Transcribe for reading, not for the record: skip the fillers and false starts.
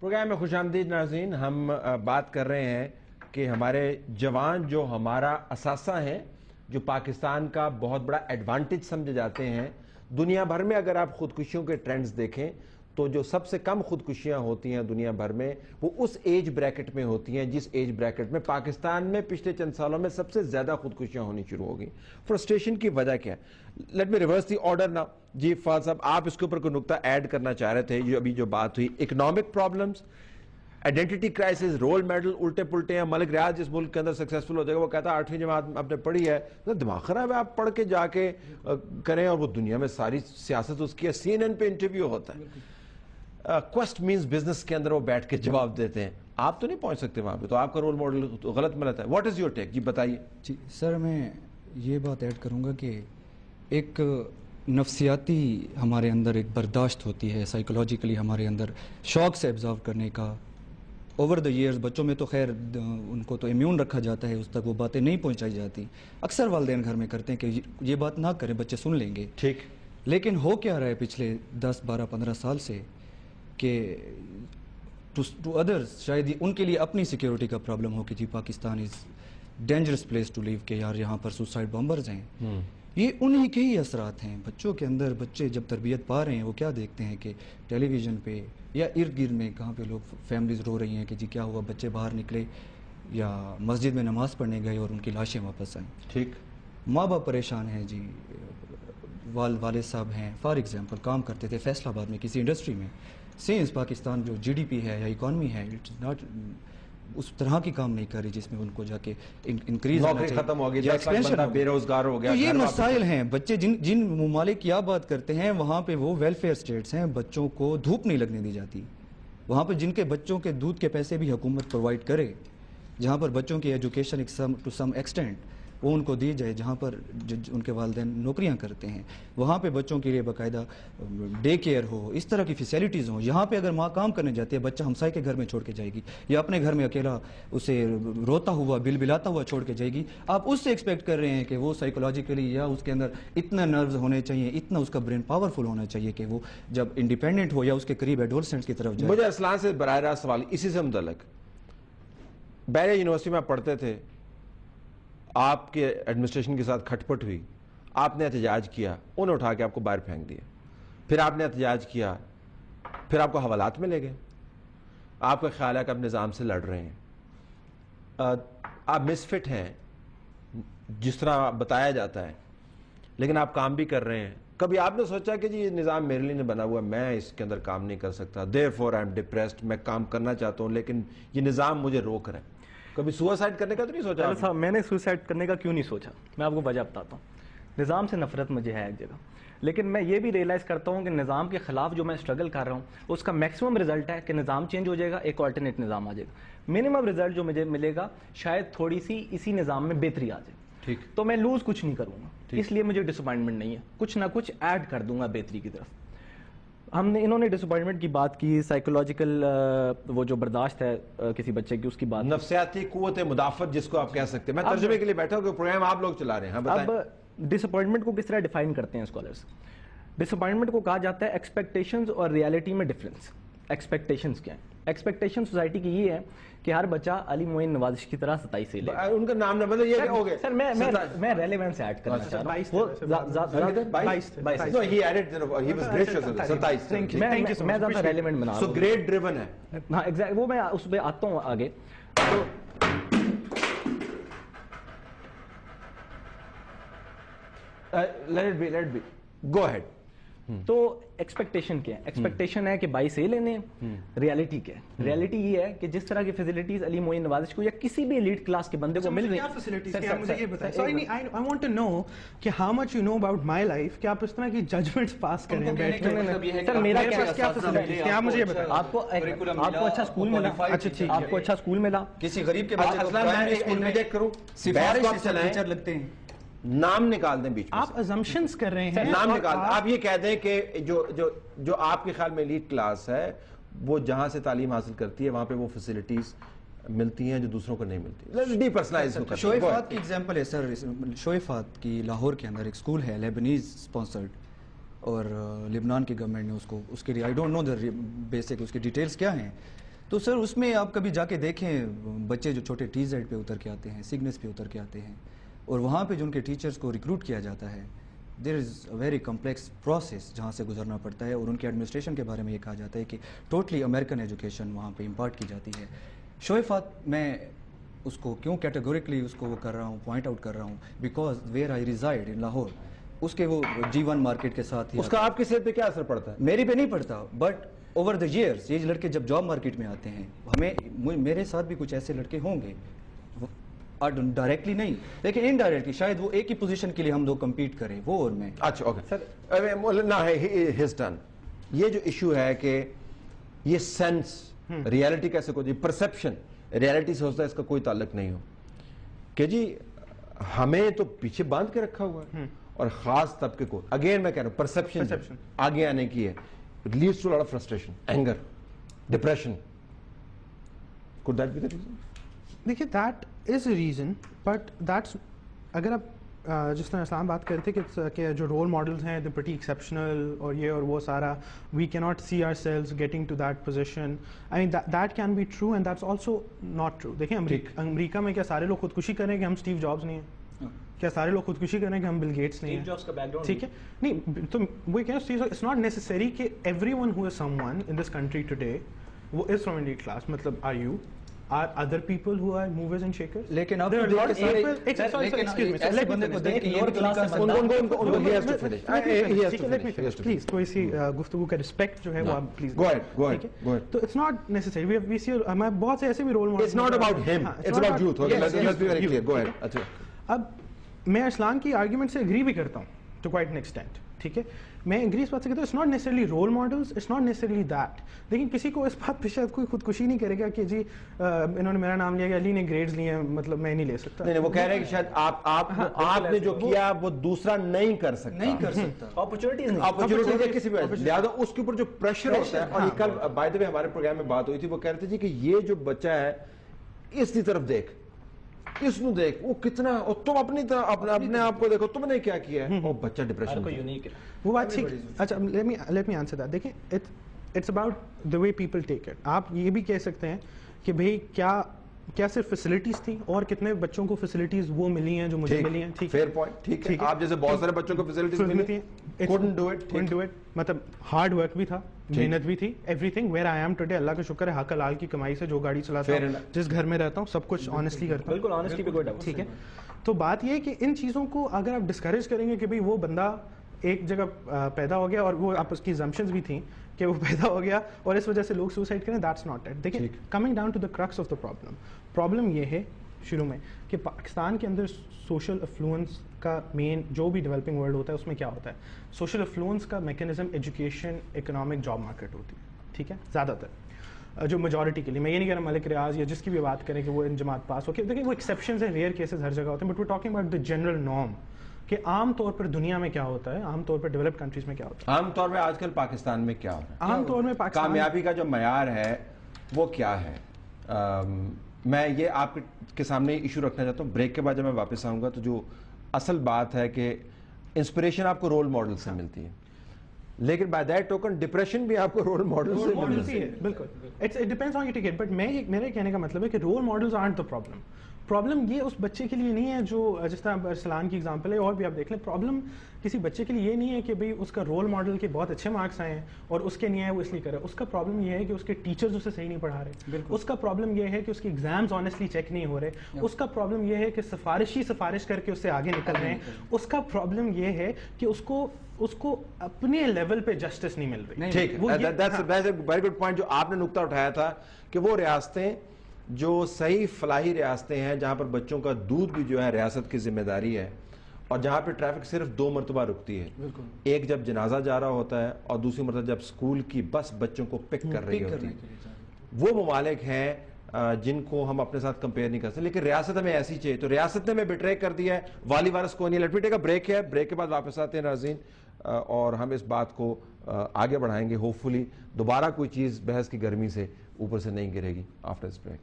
Programme میں خوش آمدید ناظرین. ہم بات کر رہے ہیں کہ ہمارے جوان جو ہمارا اثاثہ ہیں، جو پاکستان کا بہت بڑا ایڈوانٹیج سمجھے جاتے ہیں. دنیا بھر میں اگر آپ خودکشیوں کے ٹرینڈز دیکھیں تو جو سب سے کم خودکشیاں ہوتی ہیں دنیا بھر میں وہ اس ایج بریکٹ میں ہوتی ہیں جس ایج بریکٹ میں پاکستان میں پچھلے چند سالوں میں سب سے زیادہ خودکشیاں ہونی شروع ہو گئی. فرسٹریشن کی وجہ کیا ہے؟ Let me reverse the order نا. جی فاضل صاحب، آپ اس کے اوپر کوئی نقطہ ایڈ کرنا چاہ رہے تھے. ابھی جو بات ہوئی economic problems, identity crisis, role model الٹے پلٹے ہیں. ملک ریاض جس ملک کے اندر سکسیسفل ہو جائے گا وہ کہتا ہے 8ویں جماعت آپ نے پڑھی ہے، دماغ خراب ہے، آپ پڑھ کے جا کے کریں. اور وہ دنیا میں ساری سیاست اس کی ہے، سی این این پہ انٹرویو ہوتا ہے. کوسٹ مینز بزنس کے اندر وہ بیٹھ کے جواب دیتے ہیں. آپ تو نہیں پہنچ سکتے وہاں پہ، تو آپ کا رول ماڈل غلط ملتا ہے. What is your take? جی بتائیے. جی سر، میں یہ بات ایڈ کروں گا کہ ایک نفسیاتی ہمارے اندر ایک برداشت ہوتی ہے، سائیکولوجیکلی ہمارے اندر شوق سے ایبزارو کرنے کا. اوور دا ایئرز بچوں میں تو خیر ان کو تو امیون رکھا جاتا ہے، اس تک وہ باتیں نہیں پہنچائی جاتی. اکثر والدین گھر میں کرتے ہیں کہ یہ بات نہ کریں، بچے سن لیں گے. ٹھیک. لیکن ہو کیا رہا ہے پچھلے 10 12 15 سال سے کہ ٹو ادرس شاید ان کے لیے اپنی سیکیورٹی کا پرابلم ہو کہ جی Pakistan is dangerous place to live, کہ یار یہاں پر سوسائڈ بمبرز ہیں. یہ انہی کے ہی اثرات ہیں بچوں کے اندر. بچے جب تربیت پا رہے ہیں وہ کیا دیکھتے ہیں کہ ٹیلی ویژن پہ یا ارد گرد میں کہاں پہ لوگ فیملیز رو رہی ہیں کہ جی کیا ہوا، بچے باہر نکلے یا مسجد میں نماز پڑھنے گئے اور ان کی لاشیں واپس آئیں. ٹھیک. ماں باپ پریشان ہیں جی. والد صاحب ہیں فار ایگزامپل کام کرتے تھے فیصل آباد میں کسی انڈسٹری میں. سینس پاکستان جو جی ڈی پی ہے یا اکانومی ہے اٹ از ناٹ اس طرح کی کام نہیں کر رہی جس میں ان کو جا کے انکریز ہونا چاہیے. ختم ہو گئی، 10 لاکھ بندہ بے روزگار ہو گیا. تو یہ مسائل ہیں. بچے جن ممالک کی آپ بات کرتے ہیں وہاں پہ وہ ویلفیئر اسٹیٹس ہیں، بچوں کو دھوپ نہیں لگنے دی جاتی. وہاں پہ جن کے بچوں کے دودھ کے پیسے بھی حکومت پرووائڈ کرے، جہاں پر بچوں کی ایجوکیشن ٹو سم ایکسٹینٹ وہ ان کو دی جائے، جہاں پر ان کے والدین نوکریاں کرتے ہیں وہاں پہ بچوں کے لیے باقاعدہ ڈے کیئر ہو، اس طرح کی فیسیلیٹیز ہوں. یہاں پہ اگر ماں کام کرنے جاتی ہے بچہ ہمسائے کے گھر میں چھوڑ کے جائے گی یا اپنے گھر میں اکیلا اسے روتا ہوا بلاتا ہوا چھوڑ کے جائے گی. آپ اس سے ایکسپیکٹ کر رہے ہیں کہ وہ سائیکولوجیکلی یا اس کے اندر اتنا نروز ہونے چاہیے، اتنا اس کا برین پاورفل ہونا چاہیے کہ وہ جب انڈیپینڈنٹ ہو یا اس کے قریب ایڈولسنٹس کی طرف جائے. مجھے اسلان سے براہ راست سوال اسی سے متعلق. بیرے یونیورسٹی میں پڑھتے تھے، آپ کے ایڈمنسٹریشن کے ساتھ کھٹ پٹ ہوئی، آپ نے احتجاج کیا، انہوں نے اٹھا کے آپ کو باہر پھینک دیا. پھر آپ نے احتجاج کیا، پھر آپ کو حوالات میں لے گئے. آپ کا خیال ہے کہ آپ نظام سے لڑ رہے ہیں، آپ مس فٹ ہیں جس طرح بتایا جاتا ہے، لیکن آپ کام بھی کر رہے ہیں. کبھی آپ نے سوچا کہ جی یہ نظام میرے لیے نہیں بنا ہوا، میں اس کے اندر کام نہیں کر سکتا، therefore I am depressed، میں کام کرنا چاہتا ہوں لیکن یہ نظام مجھے روک رہا ہے. کبھی سوسائڈ کرنے کا تو نہیں سوچا؟ صاحب میں نے سوسائڈ کرنے کا کیوں نہیں سوچا، میں آپ کو وجہ بتاتا ہوں. نظام سے نفرت مجھے ہے ایک جگہ، لیکن میں یہ بھی ریئلائز کرتا ہوں کہ نظام کے خلاف جو میں اسٹرگل کر رہا ہوں اس کا میکسیمم رزلٹ ہے کہ نظام چینج ہو جائے گا، ایک آلٹرنیٹ نظام آ جائے گا. منیمم رزلٹ جو مجھے ملے گا شاید تھوڑی سی اسی نظام میں بہتری آ جائے. ٹھیک. تو میں لوز کچھ نہیں کروں گا، اس لیے مجھے ڈس اپوائنٹمنٹ نہیں ہے، کچھ نہ کچھ ایڈ کر دوں گا بہتری کی طرف. انہوں نے ڈس اپوائنٹمنٹ کی بات کی، سائیکولوجیکل وہ جو برداشت ہے کسی بچے کی، اس کی بات، نفسیاتی قوت مدافعت جس کو آپ کہہ سکتے ہیں. میں ترجمے کے لیے بیٹھا ہوں کہ پروگرام آپ لوگ چلا رہے ہیں. اب ڈس اپوائنٹمنٹ کو کس طرح ڈیفائن کرتے ہیں اسکالرس؟ ڈس اپوائنٹمنٹ کو کہا جاتا ہے ایکسپیکٹیشنز اور ریالٹی میں ڈفرینس. ایکسپیکٹیشنز کیا ہیں؟ ایکسپیکٹیشن سوسائٹی کی یہ ہے کہ ہر بچہ علی معین نوازش کی طرح 27 سے لے. ان کا نام نہ مطلب یہ کہ ہو گئے. سر میں ریلیونس ایڈ کرنا چاہتا ہوں، میں زیادہ ریلیونٹ بنا رہا ہوں. سو گریڈ ڈریون ہے. ہاں ایگزیکٹ، وہ میں اس پہ آتا ہوں آگے. Let be go ahead. تو ایکسپیکٹیشن کیا ہے؟ ایکسپیکٹیشن ہے کہ 22 لینے. ریالٹی کیا ہے؟ ریالٹی یہ ہے کہ جس طرح کی فیسلٹیز علی معین نوازش کو یا کسی بھی ایلیٹ کلاس کے بندے کو مل رہی ہیں. مجھے یہ بتائیں، I want to know کہ how much you know about my life، کہ آپ اس طرح کی ججمنٹس پاس کریں بیٹھ کے. سر میرا کیا فیسلٹیز کیا مجھے یہ بتائیں. آپ کو اچھا اسکول ملا؟ اچھا ٹھیک، آپ کو اچھا اسکول ملا؟ کسی غریب کے بچے کو پرائمری اسکول میں کروں سفارش ٹیچر لگتے ہیں. نام نکال دیں بیچ میں، آپ assumptions کر رہے ہیں. نام نکال دیں. آپ یہ کہہ دیں کہ جو آپ کے خیال میں ایلیٹ کلاس ہے وہ جہاں سے تعلیم حاصل کرتی ہے وہاں پہ وہ فیسلٹیز ملتی ہیں جو دوسروں کو نہیں ملتی. D personalise. شعیب فات کی ایگزامپل ہے سر. شعیب فات کی لاہور کے اندر ایک اسکول ہے لیبنیز اسپانسرڈ، اور لبنان کی گورنمنٹ نے اس کے لیے I don't know the basic اس کی ڈیٹیلز کیا ہیں، تو سر اس میں آپ کبھی جا کے دیکھیں بچے جو چھوٹے ٹی زیڈ پہ اتر کے آتے ہیں، سگنس پہ اتر کے آتے ہیں، اور وہاں پہ جو ان کے ٹیچرز کو ریکروٹ کیا جاتا ہے، دیر از اے ویری کمپلیکس پروسیس جہاں سے گزرنا پڑتا ہے، اور ان کے ایڈمنسٹریشن کے بارے میں یہ کہا جاتا ہے کہ ٹوٹلی امریکن ایجوکیشن وہاں پہ امپارٹ کی جاتی ہے. شویفات میں اس کو کیوں کیٹیگوریکلی اس کو وہ کر رہا ہوں، پوائنٹ آؤٹ کر رہا ہوں، because where I reside in Lahore, اس کے وہ G1 مارکیٹ کے ساتھ اس کا آپ کی صحت پہ کیا اثر پڑتا ہے؟ میری پہ نہیں پڑتا، بٹ اوور دا ایئرس یہ لڑکے جب جاب مارکیٹ میں آتے ہیں، میرے ساتھ بھی کچھ ایسے لڑکے ہوں گے، ڈائریکٹلی نہیں لیکن انڈائریکٹلی شاید وہ ایک ہی پوزیشن کے لیے ہم دو کمپیٹ کریں، وہ اور میں. اچھا اوکے سر، نہ ہز ڈن. یہ جو ایشو ہے کہ یہ سینس ریالٹی کیسے کو جی پرسپشن ریالٹی سے ہوتا ہے، اس کا کوئی تعلق نہیں ہو کہ جی ہمیں تو پیچھے باندھ کے رکھا ہوا ہے، اور خاص طبقے کو اگین میں کہہ رہا ہوں پرسپشن آگے آنے کی ہے. It leads to a lot of frustration, anger, depression. Could that be the reason? دیکھیے that is a reason, but that's اگر آپ جس طرح اسلام بات کرتے کہ جو رول ماڈلز ہیں they're pretty exceptional اور یہ اور وہ سارا we cannot see ourselves getting to that position. I mean that can be true and that's also not true. دیکھیں امریکہ میں کیا سارے لوگ خودکشی کریں کہ ہم اسٹیو جابز نہیں ہیں؟ کیا سارے لوگ خودکشی کریں کہ ہم بل گیٹس نہیں ہیں؟ ٹھیک ہے، نہیں تو وہ کیا اٹس ناٹ نیسسری کہ everyone who is someone in this country today وہ از فرام ایلیٹ کلاس. مطلب are you are other people who are movers and shakers? لیکن آپ پلیز تھوڑی سی گفتگو کا رسپیکٹ جو ہے وہ آپ پلیز. تو اٹس ناٹ نیسسری وی سی ہمیں بہت سے ایسے بھی رول ماڈل. اب میں اسلام کی آرگیومنٹ سے اگری بھی کرتا ہوں ٹو کوائٹ این ایکسٹینٹ، ٹھیک ہے، میں انگریز بات سے کہتا ہوں it's not necessarily role models, it's not necessarily that. لیکن کسی کو اس بات پہ شاید کوئی خودکشی نہیں کرے گا کہ جی انہوں نے میرا نام لیا، علی نے گریڈز لیے ہیں مطلب میں نہیں لے سکتا. نہیں وہ کہہ رہے ہیں کہ شاید آپ نے جو کیا وہ دوسرا نہیں کر سکتا. اپرچونٹیز کسی بھی لہٰذا اس کے اوپر جو پریشر ہوتا ہے. اور یہ کل بائی دی وے ہمارے پروگرام میں بات ہوئی تھی، وہ کہہ رہے تھے جی کہ یہ جو بچہ ہے اس کی طرف دیکھ، اس نو دیکھ وہ کتنا، اور تم اپنی طرح اپنے آپ کو دیکھو تم نے کیا کیا ہے. وہ بچہ ڈپریشن کو یونیک ہے وہ بات ٹھیک. اچھا لیٹ می آنسر دیٹ. دیکھیں it's about the way people take it. آپ یہ بھی کہہ سکتے ہیں کہ بھئی کیا صرف فیسلٹیز تھی اور کتنے بچوں کو فیسلٹیز وہ ملی ہیں جو مجھے ملی ہیں. ٹھیک فیئر پوائنٹ، ٹھیک ہے. آپ جیسے بہت سارے بچوں کو فیسلٹیز ملی ہیں، couldn't do it. مطلب ہارڈ ورک بھی تھا، محنت بھی تھی، everything. Where I am today اللہ کا شکر ہے، حق حلال کی کمائی سے جو گاڑی چلاتا ہوں، جس گھر میں رہتا ہوں، سب کچھ آنیسٹلی کرتا ہوں. بالکل آنیسٹلی پہ کوئی ڈاؤٹ. ٹھیک ہے. تو بات یہ ہے کہ ان چیزوں کو اگر آپ ڈسکریج کریں گے کہ بھئی وہ بندہ ایک جگہ پیدا ہو گیا اور وہ آپ اس کی زمپشنز بھی تھیں کہ وہ پیدا ہو گیا اور اس وجہ سے لوگ سوسائڈ کریں، دیٹس ناٹ اٹ. دیکھیں coming down to the crux of the problem یہ ہے شروع میں کہ پاکستان کے اندر سوشل افلوئنس کا مین جو بھی ڈیولپنگ ورلڈ ہوتا ہے اس میں کیا ہوتا ہے، سوشل افلوئنس کا mechanism education, economic, job market ہوتی ہے. ٹھیک ہے، زیادہ تر جو میجورٹی کے لیے. میں یہ نہیں کہہ رہا ملک ریاض یا جس کی بھی بات کریں کہ وہ ان جماعت پاس ہو کے، دیکھیں وہ ایکسیپشنز ہیں، ریئر کیسز ہر جگہ ہوتے ہیں، but we talking about the general norm کہ عام طور پر دنیا میں کیا ہوتا ہے، عام طور پر ڈیولپڈ کنٹریز میں کیا ہوتا ہے. عام طور میں آج کل پاکستان میں کیا ہو رہا ہے، عام طور میں کامیابی کا جو معیار ہے وہ کیا ہے. میں یہ آپ کے سامنے ایشو رکھنا چاہتا ہوں. بریک کے بعد جب میں واپس آؤں گا تو جو اصل بات ہے کہ انسپریشن آپ کو رول ماڈل سے ملتی ہے، لیکن بائی دیٹ ٹوکن ڈپریشن بھی آپ کو رول ماڈل سے ملتی ہے. بالکل it depends on you take it. But میرے کہنے کا مطلب ہے کہ role models aren't the problem یہ اس بچے کے لیے نہیں ہے جو جس طرح ارسلان کی ایگزامپل ہے اور بھی آپ دیکھ لیں. پرابلم کسی بچے کے لیے یہ نہیں ہے کہ بھئی اس کا رول ماڈل کے بہت اچھے مارکس آئے ہیں اور اس کے نہیں آئے وہ اس لیے کرے. اس کا پرابلم یہ ہے کہ اس کے ٹیچرز اسے صحیح نہیں پڑھا رہے. اس کا پرابلم یہ ہے کہ اس کے ایگزامز آنیسٹلی چیک نہیں ہو رہے. اس کا پرابلم یہ ہے کہ سفارش کر کے اس سے آگے نکل رہے ہیں. اس کا پرابلم یہ ہے کہ اس کو اپنے لیول پہ جسٹس نہیں مل رہی. ٹھیک ہے، that's a very good point جو آپ نے نقطہ اٹھایا تھا کہ وہ ریاستیں جو صحیح فلاحی ریاستیں ہیں جہاں پر بچوں کا دودھ بھی جو ہے ریاست کی ذمہ داری ہے، اور جہاں پہ ٹریفک صرف 2 مرتبہ رکتی ہے، ایک جب جنازہ جا رہا ہوتا ہے اور دوسری مرتبہ جب اسکول کی بس بچوں کو پک کر رہی ہوتی ہے. وہ ممالک ہیں جن کو ہم اپنے ساتھ کمپیئر نہیں کر سکتے، لیکن ریاست ہمیں ایسی چاہیے. تو ریاست نے ہمیں بٹرے کر دیا ہے، والی وارث کو نہیں. Let me take a break ہے، بریک کے بعد واپس آتے ہیں ناظرین اور ہم اس بات کو آگے بڑھائیں گے. ہوپ فلی دوبارہ کوئی چیز بحث کی گرمی سے اوپر سے نہیں گرے گی. After this break.